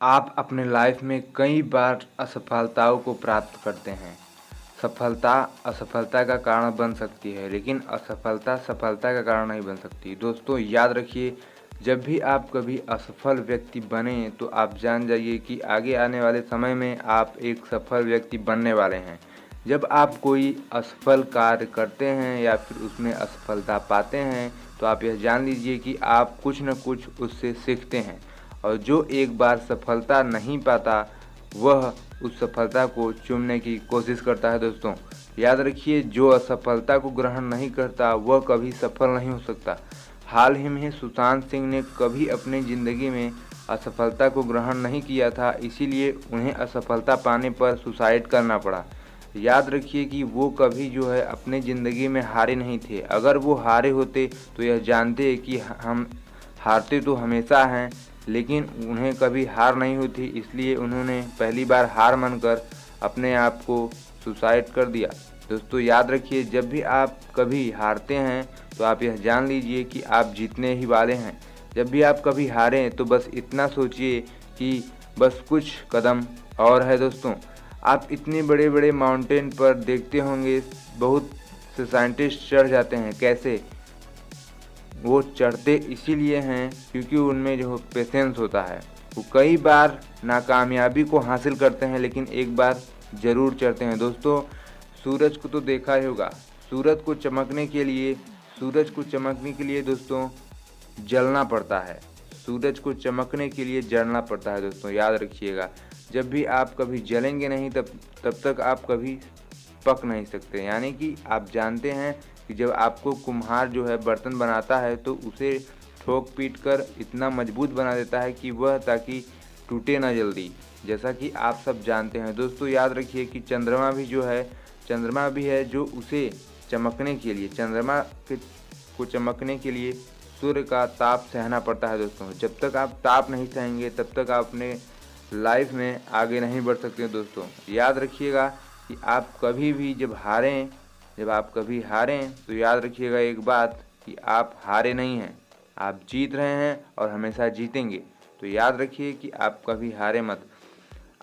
आप अपने लाइफ में कई बार असफलताओं को प्राप्त करते हैं। सफलता असफलता का कारण बन सकती है, लेकिन असफलता सफलता का कारण नहीं बन सकती। दोस्तों याद रखिए, जब भी आप कभी असफल व्यक्ति बने तो आप जान जाइए कि आगे आने वाले समय में आप एक सफल व्यक्ति बनने वाले हैं। जब आप कोई असफल कार्य करते हैं या फिर उसमें असफलता पाते हैं तो आप यह जान लीजिए कि आप कुछ न कुछ उससे सीखते हैं, और जो एक बार सफलता नहीं पाता वह उस सफलता को चूमने की कोशिश करता है। दोस्तों याद रखिए, जो असफलता को ग्रहण नहीं करता वह कभी सफल नहीं हो सकता। हाल ही में सुशांत सिंह ने कभी अपनी ज़िंदगी में असफलता को ग्रहण नहीं किया था, इसीलिए उन्हें असफलता पाने पर सुसाइड करना पड़ा। याद रखिए कि वो कभी जो है अपने ज़िंदगी में हारे नहीं थे। अगर वो हारे होते तो यह जानते कि हम हारते तो हमेशा हैं, लेकिन उन्हें कभी हार नहीं होती, इसलिए उन्होंने पहली बार हार मानकर अपने आप को सुसाइड कर दिया। दोस्तों याद रखिए, जब भी आप कभी हारते हैं तो आप यह जान लीजिए कि आप जीतने ही वाले हैं। जब भी आप कभी हारें तो बस इतना सोचिए कि बस कुछ कदम और है। दोस्तों आप इतने बड़े बड़े माउंटेन पर देखते होंगे बहुत से साइंटिस्ट चढ़ जाते हैं। कैसे? वो चढ़ते इसीलिए हैं क्योंकि उनमें जो पेशेंस होता है। वो कई बार नाकामयाबी को हासिल करते हैं, लेकिन एक बार ज़रूर चढ़ते हैं। दोस्तों सूरज को तो देखा ही होगा, सूरज को चमकने के लिए दोस्तों जलना पड़ता है। सूरज को चमकने के लिए जलना पड़ता है। दोस्तों याद रखिएगा, जब भी आप कभी जलेंगे नहीं तब तक आप कभी पक नहीं सकते। यानी कि आप जानते हैं कि जब आपको कुम्हार जो है बर्तन बनाता है तो उसे ठोक पीट कर इतना मजबूत बना देता है कि वह ताकि टूटे ना जल्दी, जैसा कि आप सब जानते हैं। दोस्तों याद रखिए कि चंद्रमा भी है जो उसे चमकने के लिए को चमकने के लिए सूर्य का ताप सहना पड़ता है। दोस्तों जब तक आप ताप नहीं सहेंगे तब तक आप अपने लाइफ में आगे नहीं बढ़ सकते। दोस्तों याद रखिएगा कि आप कभी भी जब आप कभी हारें तो याद रखिएगा एक बात, कि आप हारे नहीं हैं, आप जीत रहे हैं और हमेशा जीतेंगे। तो याद रखिए कि आप कभी हारे मत।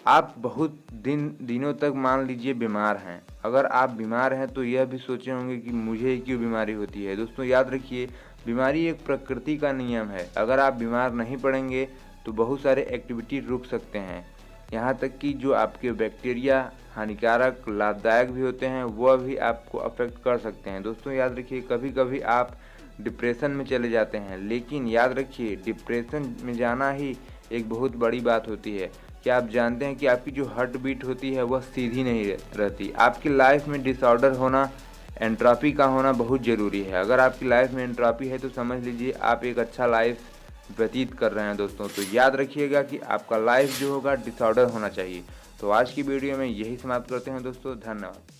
आप बहुत दिनों तक मान लीजिए बीमार हैं। अगर आप बीमार हैं तो यह भी सोचे होंगे कि मुझे क्यों बीमारी होती है। दोस्तों याद रखिए, बीमारी एक प्रकृति का नियम है। अगर आप बीमार नहीं पड़ेंगे तो बहुत सारे एक्टिविटी रुक सकते हैं, यहाँ तक कि जो आपके बैक्टीरिया हानिकारक लाभदायक भी होते हैं वह भी आपको अफेक्ट कर सकते हैं। दोस्तों याद रखिए, कभी कभी आप डिप्रेशन में चले जाते हैं, लेकिन याद रखिए डिप्रेशन में जाना ही एक बहुत बड़ी बात होती है। क्या आप जानते हैं कि आपकी जो हार्ट बीट होती है वह सीधी नहीं रहती। आपकी लाइफ में डिसऑर्डर होना, एंट्रोपी का होना बहुत ज़रूरी है। अगर आपकी लाइफ में एंट्रोपी है तो समझ लीजिए आप एक अच्छा लाइफ व्यतीत कर रहे हैं। दोस्तों तो याद रखिएगा कि आपका लाइफ जो होगा डिसऑर्डर होना चाहिए। तो आज की वीडियो में यही समाप्त करते हैं दोस्तों, धन्यवाद।